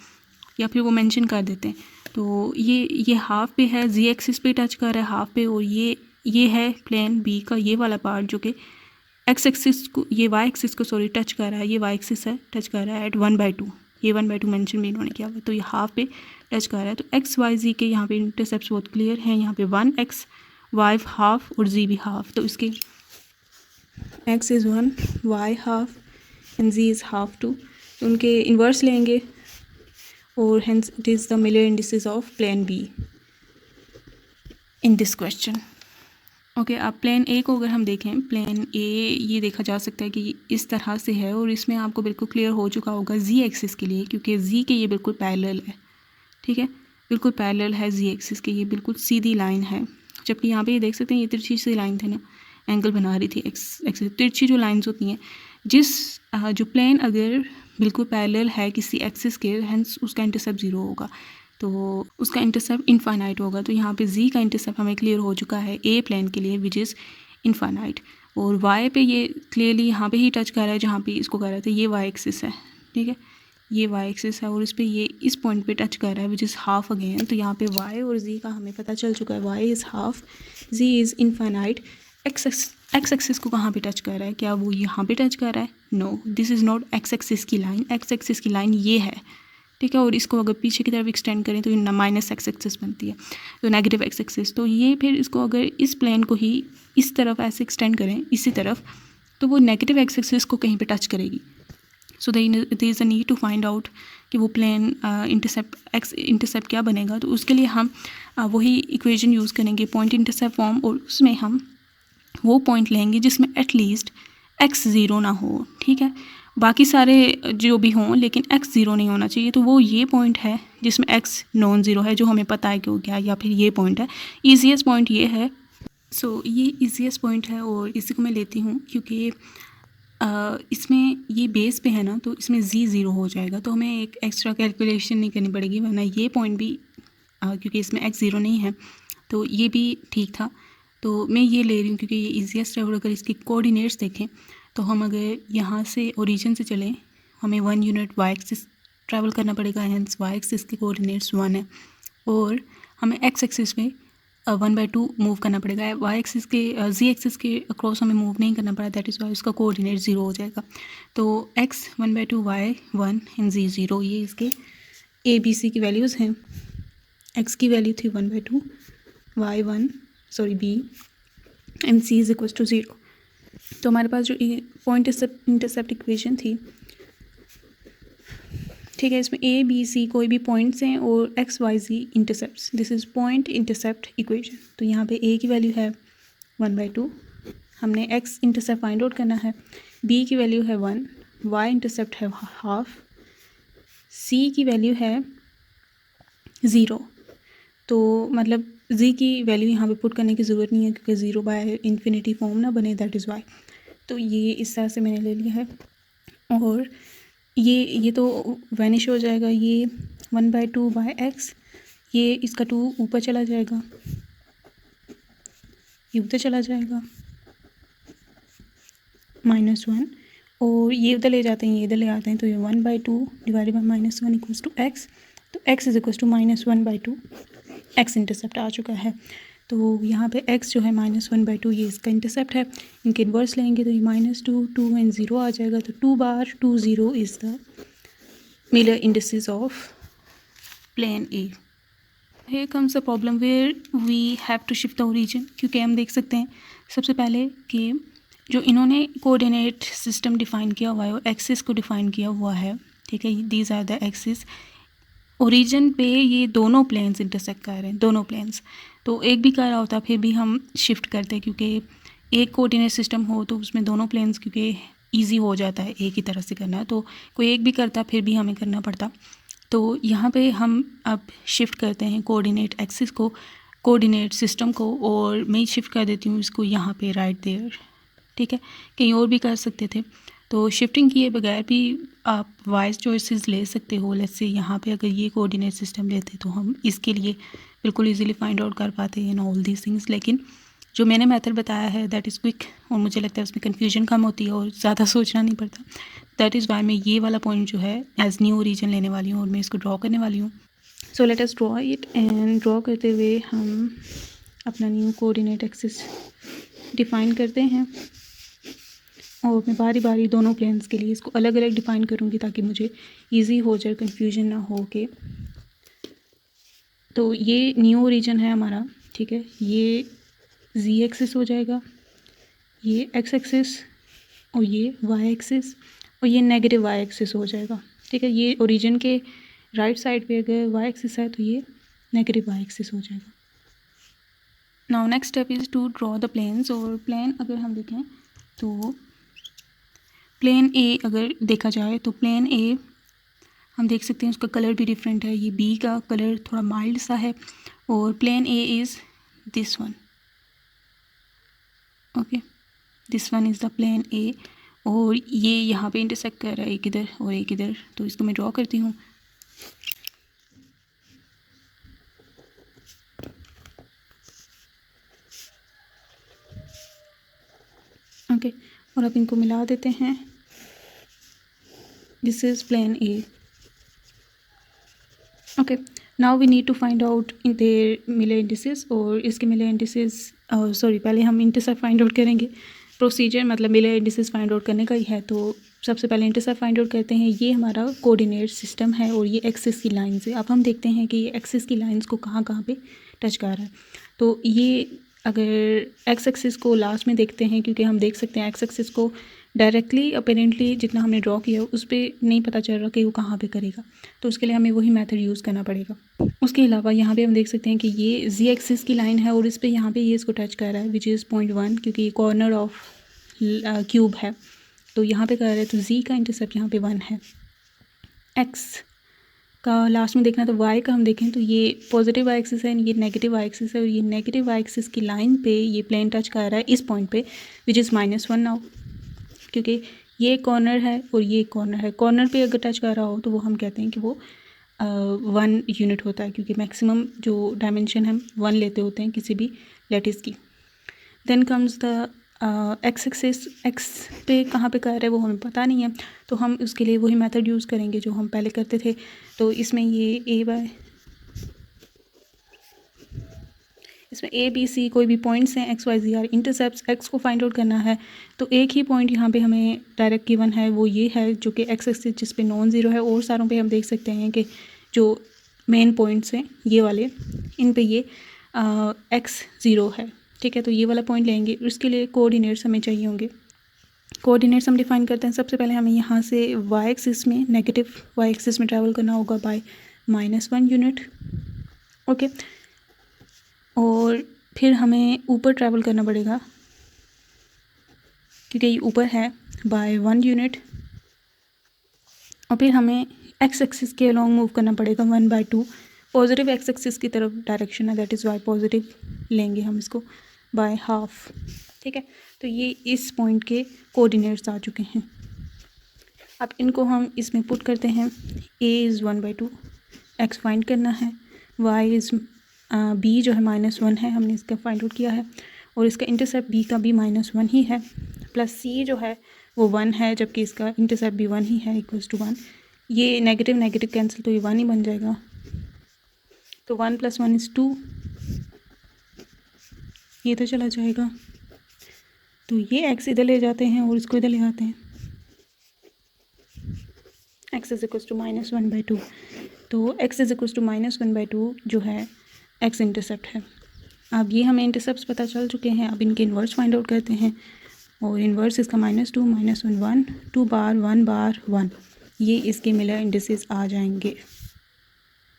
या फिर वो मेंशन कर देते हैं। तो ये हाफ पे है, जी एक्सिस पे टच कर रहा है हाफ पे, और ये है प्लेन बी का ये वाला पार्ट जो कि एक्स एक्सिस को, ये वाई एक्सिस को सॉरी टच कर रहा है, ये वाई एक्सिस है टच कर रहा है एट 1/2, ये 1/2 मेंशन भी इन्होंने किया हुआ है, तो ये हाफ पे टच कर रहा है। तो एक्स वाई जी के यहाँ पे इंटरसेप्ट बहुत क्लियर हैं, यहाँ पे 1 एक्स वाई हाफ और जी भी हाफ, तो इसके x is 1 y half and z is half 2, तो उनके इन्वर्स लेंगे और hence it is the Miller indices of plane B. In this question. Okay, अब प्लेन ए को अगर हम देखें, प्लेन ए ये देखा जा सकता है कि इस तरह से है और इसमें आपको बिल्कुल क्लियर हो चुका होगा जी एक्सिस के लिए, क्योंकि जी के ये बिल्कुल पैरेलल है, ठीक है, बिल्कुल पैरेलल है जी एक्सिस के, ये बिल्कुल सीधी लाइन है। जबकि यहाँ पे ये देख सकते हैं ये तिरछी सी लाइन थी ना, एंगल बना रही थी एक्स एक्सिस। तिरछी जो लाइंस होती हैं, जो प्लेन अगर बिल्कुल पैरेलल है किसी एक्सिस के, हेंस उसका इंटरसेप्ट 0 होगा, तो उसका इंटरसेप्ट इनफाइनाइट होगा। तो यहाँ पे जी का इंटरसेप्ट हमें क्लियर हो चुका है ए प्लेन के लिए, विच इज़ इनफाइनाइट। और वाई पे ये क्लियरली यहाँ पे ही टच कर रहा है जहाँ पे इसको कर रहा था, ये वाई एक्सिस है, ठीक है, ये वाई एक्सिस है और इस पे ये इस पॉइंट पे टच कर रहा है विच इज़ हाफ अगेन। तो यहाँ पे वाई और जी का हमें पता चल चुका है, y is half, z is infinite. X axis को कहाँ पे टच कर रहा है, क्या वो यहाँ पे टच कर रहा है? No, this is not x axis की लाइन, एक्स एक्सिस की लाइन ये है, ठीक है। और इसको अगर पीछे की तरफ एक्सटेंड करें तो ये माइनस एक्स एक्सिस बनती है, तो नेगेटिव एक्स एक्सिस। तो ये फिर इसको अगर इस प्लेन को ही इस तरफ ऐसे एक्सटेंड करें इसी तरफ, तो वो नेगेटिव एक्स एक्सिस को कहीं पे टच करेगी। So there is a need to find out कि वो प्लेन इंटरसेप्ट क्या बनेगा। तो उसके लिए हम वही इक्वेशन यूज़ करेंगे, पॉइंट इंटरसेप्ट फॉर्म, और उसमें हम वो पॉइंट लेंगे जिसमें एटलीस्ट एक्स 0 ना हो, ठीक है। बाकी सारे जो भी हों लेकिन एक्स 0 नहीं होना चाहिए। तो वो ये पॉइंट है जिसमें एक्स नॉन ज़ीरो है, जो हमें पता है क्यों क्या, या फिर ये पॉइंट है, ईजीएस्ट पॉइंट ये है। सो ये ईजीएस्ट पॉइंट है और इसी को मैं लेती हूँ क्योंकि इसमें ये बेस पे है ना, तो इसमें जी 0 हो जाएगा, तो हमें एक एक्स्ट्रा कैलकुलेशन नहीं करनी पड़ेगी, वरना ये पॉइंट भी क्योंकि इसमें एक्स 0 नहीं है तो ये भी ठीक था। तो मैं ये ले रही हूँ क्योंकि ये ईजीएस्ट है। और अगर इसके कोऑर्डिनेट्स देखें तो हम अगर यहाँ से ओरिजिन से चलें, हमें 1 यूनिट वाई एक्सिस ट्रैवल करना पड़ेगा, हेंस वाई एक्सिस के कोऑर्डिनेट्स 1 है, और हमें एक्स एक्सिस में 1/2 मूव करना पड़ेगा। वाई एक्सिस के जी एक्सिस के अक्रॉस हमें मूव नहीं करना पड़ा, दैट इज़ वाई उसका कोऑर्डिनेट 0 हो जाएगा। तो एक्स 1/2, वाई 1 एंड जी 0, ये इसके ए बी सी की वैल्यूज़ हैं। एक्स की वैल्यू थी 1/2, y 1 b and c is equal to 0। तो हमारे पास जो पॉइंट इंटरसेप्ट इक्वेशन थी, ठीक है, इसमें ए बी सी कोई भी पॉइंट्स हैं और x y z intercepts, this is point intercept equation. तो यहाँ पे ए की वैल्यू है 1/2, हमने एक्स इंटरसेप्ट फाइंड आउट करना है, बी की वैल्यू है 1, वाई इंटरसेप्ट है हाफ, सी की वैल्यू है 0। तो मतलब जी की वैल्यू यहाँ पे पुट करने की ज़रूरत नहीं है क्योंकि 0/∞ फॉर्म ना बने, दैट इज़ वाई। तो ये इस तरह से मैंने ले लिया है और ये तो वैनिश हो जाएगा, ये 1/2 बाय एक्स, ये इसका 2 ऊपर चला जाएगा, ये उधर चला जाएगा, -1, और ये उधर ले जाते हैं, ये इधर ले आते हैं, तो ये 1/2 divided by -1 equals to X. तो x is equals to -1/2, X intercept आ चुका है। तो यहाँ पे x जो है -1/2, ये इसका इंटरसेप्ट है। इनके इन्वर्स लेंगे तो ये -2, 2 एंड 0 आ जाएगा। तो 2 bar 2 0 is the Miller indices of plane A. Here comes a problem where we have to shift the origin, क्योंकि हम देख सकते हैं सबसे पहले कि जो इन्होंने कोऑर्डिनेट सिस्टम डिफ़ाइन किया हुआ है और एक्सिस को डिफ़ाइन किया हुआ है, ठीक है, these are the axis. Origin पे ये दोनों प्लेन्स इंटरसेक्ट कर रहे हैं, दोनों प्लेन्स। तो एक भी कर रहा होता फिर भी हम शिफ्ट करते, क्योंकि एक कोऑर्डिनेट सिस्टम हो तो उसमें दोनों प्लेन्स, क्योंकि ईजी हो जाता है एक ही तरह से करना है, तो कोई एक भी करता फिर भी हमें करना पड़ता। तो यहाँ पे हम अब शिफ्ट करते हैं कोऑर्डिनेट एक्सिस को, कोऑर्डिनेट सिस्टम को, और मैं शिफ्ट कर देती हूँ इसको यहाँ पे राइट देयर, ठीक है। कहीं और भी कर सकते थे, तो शिफ्टिंग किए बगैर भी आप वाइज चॉइसेस ले सकते हो। लेट्स से यहाँ पे अगर ये कोऑर्डिनेट सिस्टम लेते तो हम इसके लिए बिल्कुल इजीली फाइंड आउट कर पाते हैं ऑल दीज थिंग्स। लेकिन जो मैंने मेथड बताया है दैट इज़ क्विक, और मुझे लगता है उसमें कन्फ्यूजन कम होती है और ज़्यादा सोचना नहीं पड़ता। दैट इज़ वाई मैं ये वाला पॉइंट जो है एज न्यू ओरिजिन लेने वाली हूँ और मैं इसको ड्रॉ करने वाली हूँ। So let us draw it, and draw करते हुए हम अपना न्यू कोऑर्डिनेट एक्सिस डिफ़ाइन करते हैं, और मैं बारी बारी दोनों प्लेन्स के लिए इसको अलग अलग डिफ़ाइन करूँगी ताकि मुझे इजी हो जाए, कन्फ्यूजन ना हो के। तो ये न्यू ओरिजिन है हमारा, ठीक है, ये जी एक्सिस हो जाएगा, ये एक्स एक्सिस, और ये वाई एक्सिस, और ये नेगेटिव वाई एक्सिस हो जाएगा, ठीक है। ये ओरिजिन के राइट साइड पे अगर वाई एक्सिस है तो ये नेगेटिव वाई एक्सिस हो जाएगा। Now next step is to draw the planes. और प्लेन अगर हम देखें तो प्लेन ए अगर देखा जाए तो प्लेन ए हम देख सकते हैं उसका कलर भी डिफरेंट है। ये बी का कलर थोड़ा माइल्ड सा है और plane A is this one. Okay, this one is the plane A. और ये यहाँ पे इंटरसेक्ट कर रहा है एक इधर और एक इधर, तो इसको मैं ड्रॉ करती हूँ। ओके, और अब इनको मिला देते हैं। This is plane A. Okay, now we need to find out in their Miller indices. और इसके मिले इंडिसेस सॉरी पहले हम इंटरसेप्ट फाइंड आउट करेंगे। प्रोसीजर मतलब मिले इंडिसेस फाइंड आउट करने का ही है। तो सबसे पहले इंटरसेप्ट फाइंड आउट करते हैं। ये हमारा कोऑर्डिनेट सिस्टम है और ये एक्सिस की लाइंस है। अब हम देखते हैं कि ये एक्सिस की लाइंस को कहाँ कहाँ पे टच कर रहा है। तो ये अगर एक्स एक्सिस को लास्ट में देखते हैं, क्योंकि हम देख सकते हैं एक्स एक्सिस को डायरेक्टली अपेरेंटली जितना हमने ड्रॉ किया उस पर नहीं पता चल रहा कि वो कहाँ पे करेगा, तो उसके लिए हमें वही मेथड यूज़ करना पड़ेगा। उसके अलावा यहाँ पे हम देख सकते हैं कि ये जी एक्सिस की लाइन है और इस पर यहाँ पे ये इसको टच कर रहा है विच इज़ 0.1, क्योंकि ये कॉर्नर ऑफ क्यूब है तो यहाँ पे कर रहा है। तो जी का इंटरसेप्ट यहाँ पे 1 है। एक्स का लास्ट में देखना, तो वाई का हम देखें तो ये पॉजिटिव वाई एक्सिस है, ये नेगेटिव वाई एक्सिस है और ये नेगेटिव वाई एक्सिस की लाइन पे ये प्लेन टच कर रहा है इस पॉइंट पे विच इज़ -1 नाउ, क्योंकि ये कॉर्नर है और ये कॉर्नर है। कॉर्नर पे अगर टच कर रहा हो तो वो हम कहते हैं कि वो 1 यूनिट होता है, क्योंकि मैक्सिमम जो डायमेंशन हम 1 लेते होते हैं किसी भी लैटिस की। Then comes the x axis. X पे कहाँ पे कर रहा है वो हमें पता नहीं है, तो हम उसके लिए वही मेथड यूज़ करेंगे जो हम पहले करते थे। तो इसमें ये इसमें ए बी सी कोई भी पॉइंट्स हैं, x y z are intercepts. X को फाइंड आउट करना है तो एक ही पॉइंट यहाँ पे हमें डायरेक्ट गिवन है, वो ये है जो कि एक्स एक्सिस जिस पे नॉन ज़ीरो है। और सारों पे हम देख सकते हैं कि जो मेन पॉइंट्स हैं ये वाले, इन पे ये एक्स ज़ीरो है, ठीक है। तो ये वाला पॉइंट लेंगे, उसके लिए कोऑर्डिनेट्स हमें चाहिए होंगे। कोऑर्डिनेट्स हम डिफाइन करते हैं। सबसे पहले हमें यहाँ से वाई एक्सिस में नेगेटिव वाई एक्सिस में ट्रैवल करना होगा बाय -1 यूनिट। ओके, और फिर हमें ऊपर ट्रैवल करना पड़ेगा क्योंकि ये ऊपर है बाय 1 यूनिट। और फिर हमें एक्स एक्सिस के अलॉन्ग मूव करना पड़ेगा 1/2। पॉजिटिव एक्स एक्सिस की तरफ डायरेक्शन है, दैट इज़ वाई पॉजिटिव लेंगे हम इसको बाय हाफ, ठीक है। तो ये इस पॉइंट के कोऑर्डिनेट्स आ चुके हैं। अब इनको हम इसमें पुट करते हैं। ए इज़ 1/2, एक्स फाइंड करना है, वाई इज़ बी जो है -1 है, हमने इसका फाइंड आउट किया है। और इसका इंटरसेप्ट बी का भी -1 ही है, प्लस सी जो है वो 1 है, जबकि इसका इंटरसेप्ट भी 1 ही है, इक्वल्स टू 1। ये नेगेटिव नेगेटिव कैंसिल, तो ये 1 ही बन जाएगा। तो 1 + 1 = 2, ये तो चला जाएगा। तो ये एक्स इधर ले जाते हैं और इसको इधर ले आते हैं। x is equals to -1/2। तो x इज़ इक्वल्स टू -1/2 जो है x इंटरसेप्ट है। अब ये हमें इंटरसेप्ट्स पता चल चुके हैं। अब इनके इन्वर्स फाइंड आउट करते हैं। और इन्वर्स इसका -2 -1 1 2 बार 1 बार 1, ये इसके मिलर इंडिसेस आ जाएंगे।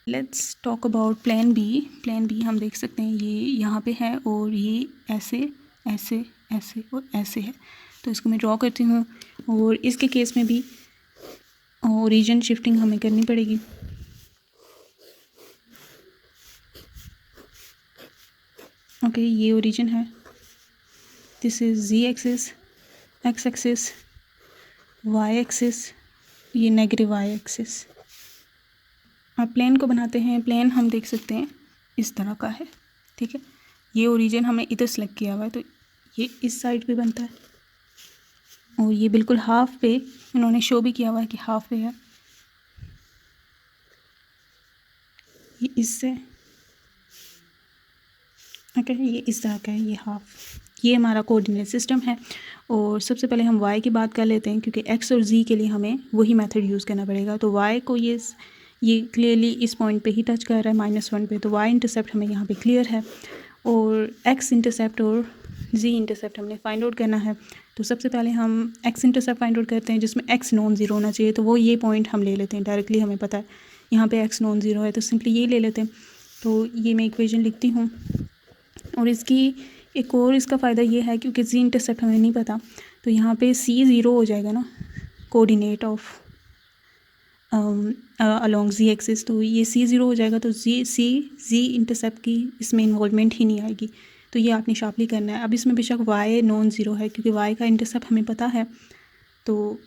Let's talk about plane B. Plane B हम देख सकते हैं ये यहाँ पे है और ये ऐसे ऐसे ऐसे और ऐसे है। तो इसको मैं ड्रॉ करती हूँ। और इसके केस में भी ओरिजिन शिफ्टिंग हमें करनी पड़ेगी। ओके, ये ओरिजिन है। This is ji axis, x axis, y axis, ये नेगेटिव वाई एक्सिस। अब प्लेन को बनाते हैं। प्लेन हम देख सकते हैं इस तरह का है, ठीक है। ये ओरिजिन हमें इधर सेलेक्ट किया हुआ है, तो ये इस साइड पे बनता है। और ये बिल्कुल हाफ पे इन्होंने शो भी किया हुआ है कि हाफ पे है। ये इससे ओके, ये इस तरह का है, ये हाफ। ये हमारा कोऑर्डिनेट सिस्टम है। और सबसे पहले हम y की बात कर लेते हैं, क्योंकि x और z के लिए हमें वही मेथड यूज़ करना पड़ेगा। तो y को ये क्लियरली इस पॉइंट पे ही टच कर रहा है -1 पे, तो y इंटरसेप्ट हमें यहाँ पे क्लियर है। और x इंटरसेप्ट और z इंटरसेप्ट हमने फाइंड आउट करना है। तो सबसे पहले हम x इंटरसेप्ट फाइंड आउट करते हैं, जिसमें x नॉन ज़ीरो होना चाहिए। तो वो ये पॉइंट हम ले लेते हैं डायरेक्टली, हमें पता है यहाँ पे x नॉन ज़ीरो है, तो सिंपली ये ले लेते हैं। तो ये मैं इक्वेशन लिखती हूँ। और इसकी एक और इसका फ़ायदा ये है क्योंकि जी इंटरसेप्ट हमें नहीं पता, तो यहाँ पे सी ज़ीरो हो जाएगा ना, coordinate of along z axis, तो ये सी ज़ीरो हो जाएगा, तो जी इंटरसेप्ट की इसमें इन्वॉल्वमेंट ही नहीं आएगी। तो ये आपने शार्पली करना है। अब इसमें बेशक वाई नॉन ज़ीरो है क्योंकि वाई का इंटरसेप्ट हमें पता है, तो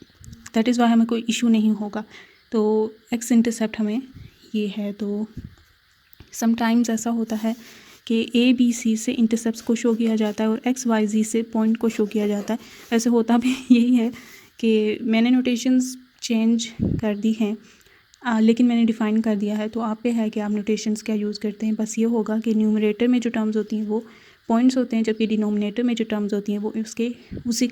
दैट इज़ वाई हमें कोई इशू नहीं होगा। तो एक्स इंटरसेप्ट हमें ये है। तो समटाइम्स ऐसा होता है कि ए बी सी से इंटरसेप्ट को शो किया जाता है और एक्स वाई जी से पॉइंट को शो किया जाता है। ऐसे होता भी यही है कि मैंने नोटेशंस चेंज कर दी हैं, लेकिन मैंने डिफ़ाइन कर दिया है। तो आप पे है कि आप नोटेशंस क्या यूज़ करते हैं। बस ये होगा कि न्यूमरेटर में जो टर्म्स होती हैं वो पॉइंट्स होते हैं, जबकि डिनोमिनेटर में जो टर्म्स होती हैं वो उसके उसी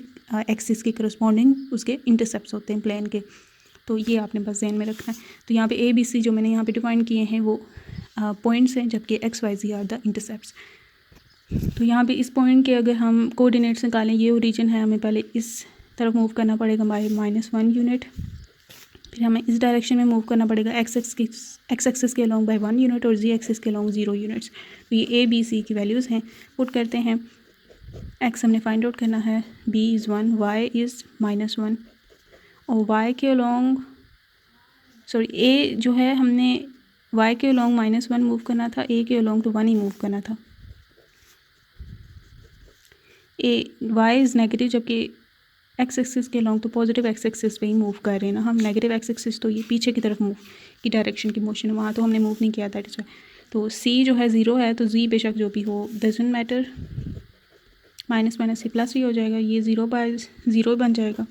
एक्सिस के करस्पॉन्डिंग उसके इंटरसेप्ट्स होते हैं प्लेन के। तो ये आपने बस ध्यान में रखना है। तो यहाँ पे ए बी सी जो मैंने यहाँ पे डिफाइन किए हैं वो पॉइंट्स हैं, जबकि x y z are the intercepts. तो यहाँ पे इस पॉइंट के अगर हम कोऑर्डिनेट्स निकालें, ये ओरिजिन है, हमें पहले इस तरफ मूव करना पड़ेगा बाय -1 यूनिट, फिर हमें इस डायरेक्शन में मूव करना पड़ेगा एक्स एक्सिस के अलॉन्ग बाय 1 यूनिट और जी एक्सिस के अलॉन्ग 0 यूनिट्स। तो ये ए बी सी की वैल्यूज़ हैं, पुट करते हैं। एक्स हमने फाइंड आउट करना है, बी इज़ 1, वाई इज़ -1 और वाई के अलॉन्ग ए जो है हमने वाई के अलॉन्ग -1 मूव करना था, ए के अलॉन्ग तो 1 ही मूव करना था। वाई इज़ नेगेटिव, जबकि एक्स एक्सिस के अलॉन्ग तो पॉजिटिव एक्स एक्सिस पे ही मूव कर रहे हैं ना हम। नेगेटिव एक्स एक्सिस तो ये पीछे की तरफ मूव की डायरेक्शन की मोशन है, वहाँ तो हमने मूव नहीं किया था इसमें। तो सी जो है 0 है, तो जी बेशक जो भी हो डजंट मैटर, माइनस माइनस से प्लस ही हो जाएगा, ये 0/0 बन जाएगा।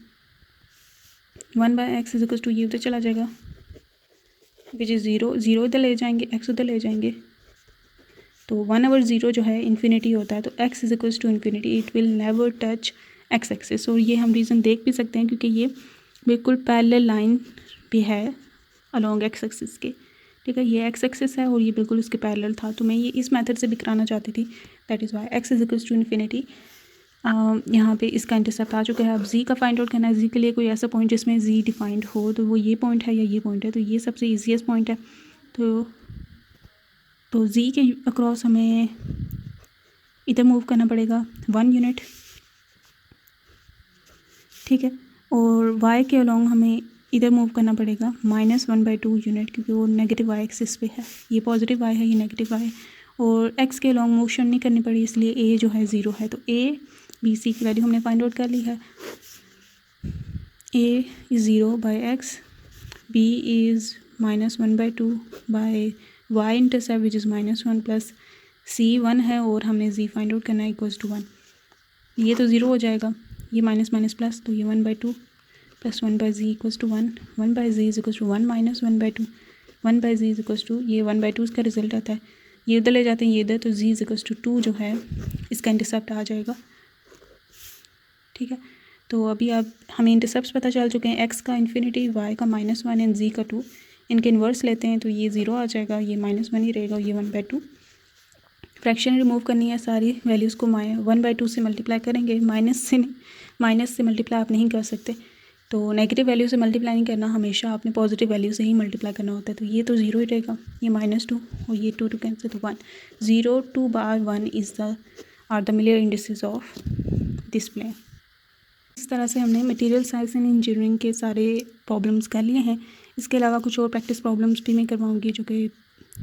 1/x इज इक्वल टू ये उधर चला जाएगा, विच इज़ 0 इधर ले जाएंगे, x उधर ले जाएंगे, तो 1/0 जो है इन्फिनिटी होता है। तो x is equal to infinity, it will never touch x axis. और ये हम रीज़न देख भी सकते हैं क्योंकि ये बिल्कुल पैरेलल लाइन भी है अलॉन्ग एक्स एक्सिस के, ठीक है। ये एक्स एक्सिस है और ये बिल्कुल उसके पैरेलल था, तो मैं ये इस मेथड से भी कराना चाहती थी, that is y x is equal to infinity. यहाँ पे इसका इंटरसेप्ट आ चुका है। अब जी का फाइंड आउट करना है। जी के लिए कोई ऐसा पॉइंट जिसमें जी डिफाइंड हो, तो वो ये पॉइंट है या ये पॉइंट है, तो ये सबसे ईजीएस्ट पॉइंट है। तो जी के अक्रॉस हमें इधर मूव करना पड़ेगा 1 यूनिट, ठीक है, और वाई के अलॉन्ग हमें इधर मूव करना पड़ेगा -1/2 यूनिट, क्योंकि वो नेगेटिव वाई एक्सिस पे है, ये पॉजिटिव वाई है, ये नेगेटिव वाई है। और एक्स के अलॉन्ग मोशन नहीं करनी पड़ी, इसलिए ए जो है 0 है। तो ए बी सी की वैल्यू हमने फाइंड आउट कर ली है। A is 0/x, B is -1/2 by Y intercept which is -1 plus C 1 है और हमने जी फाइंड आउट करना है इक्वल्स टू 1। ये तो 0 हो जाएगा, ये माइनस माइनस प्लस, तो ये 1/2 plus 1/z equals to 1, 1/z is equals to 1 minus 1/2, 1/z is equals to ये 1/2 इसका रिजल्ट आता है, ये इधर ले जाते हैं ये इधर, तो z इज इक्वल्स टू 2 जो है इसका इंटरसेप्ट आ जाएगा, ठीक है। तो अभी अब हमें इंटरसेप्ट पता चल चुके हैं, x का इन्फिनिटी, y का -1 एंड z का 2। इनके इन्वर्स लेते हैं तो ये 0 आ जाएगा, ये -1 ही रहेगा, ये 1/2। फ्रैक्शन रिमूव करनी है, सारी वैल्यूज़ को 1/2 से मल्टीप्लाई करेंगे, माइनस से मल्टीप्लाई आप नहीं कर सकते, तो नेगेटिव वैल्यू से मल्टीप्लाई नहीं करना, हमेशा आपने पॉजिटिव वैल्यू से ही मल्टीप्लाई करना होता है। तो ये तो 0 ही रहेगा, ये -2 और ये 2 कैंसिल, तो 1, 0, 2 bar 1 are the Miller indices of this plane. इस तरह से हमने मटेरियल साइंस एंड इंजीनियरिंग के सारे प्रॉब्लम्स कर लिए हैं। इसके अलावा कुछ और प्रैक्टिस प्रॉब्लम्स भी मैं करवाऊँगी जो कि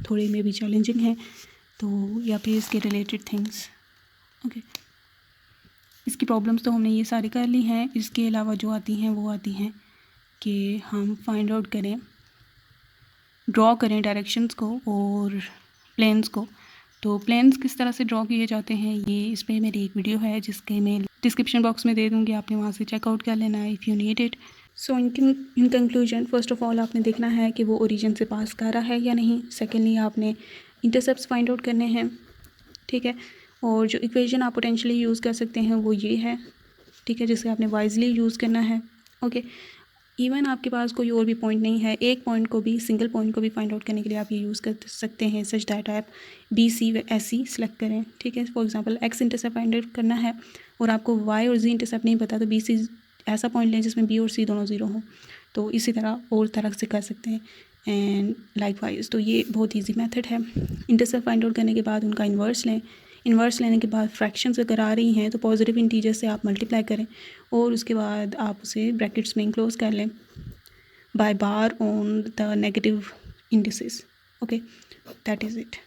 थोड़े में भी चैलेंजिंग हैं, तो या फिर इसके रिलेटेड थिंग्स, ओके। इसकी प्रॉब्लम्स तो हमने ये सारी कर ली हैं। इसके अलावा जो आती हैं वो आती हैं कि हम फाइंड आउट करें, ड्रॉ करें डायरेक्शंस को और प्लेन्स को। तो प्लेन्स किस तरह से ड्रॉ किए जाते हैं, ये इस पर मेरी एक वीडियो है जिसके मैं डिस्क्रिप्शन बॉक्स में दे दूँगी, आपने वहाँ से चेकआउट कर लेना है if you need it. So in conclusion, first of all आपने देखना है कि वो ओरिजिन से पास कर रहा है या नहीं। सेकेंडली आपने इंटरसेप्ट्स फाइंड आउट करने हैं, ठीक है। और जो इक्वेशन आप पोटेंशियली यूज़ कर सकते हैं वो ये है, ठीक है, जिसे आपने वाइजली यूज़ करना है, ओके। इवन आपके पास कोई और भी पॉइंट नहीं है, एक पॉइंट को भी, सिंगल पॉइंट को भी फाइंड आउट करने के लिए आप ये यूज़ कर सकते हैं, सच दैट आप बी सी व एस सी सेलेक्ट करें, ठीक है। For example x intercept find out करना है और आपको वाई और जी इंटरसेप्ट नहीं पता, तो बी सी ऐसा पॉइंट लें जिसमें बी और सी दोनों 0 हों। तो इसी तरह और तरह से कर सकते हैं एंड लाइक वाइज। तो ये बहुत ईजी मेथड है। इंटरसेप्ट फाइंड आउट करने के बाद उनका इन्वर्स लें, इन्वर्स लेने के बाद फ्रैक्शंस अगर आ रही हैं तो पॉजिटिव इंटीजर से आप मल्टीप्लाई करें और उसके बाद आप उसे ब्रैकेट्स में इनक्लोज कर लें by bar on the negative indices. Okay, that is it.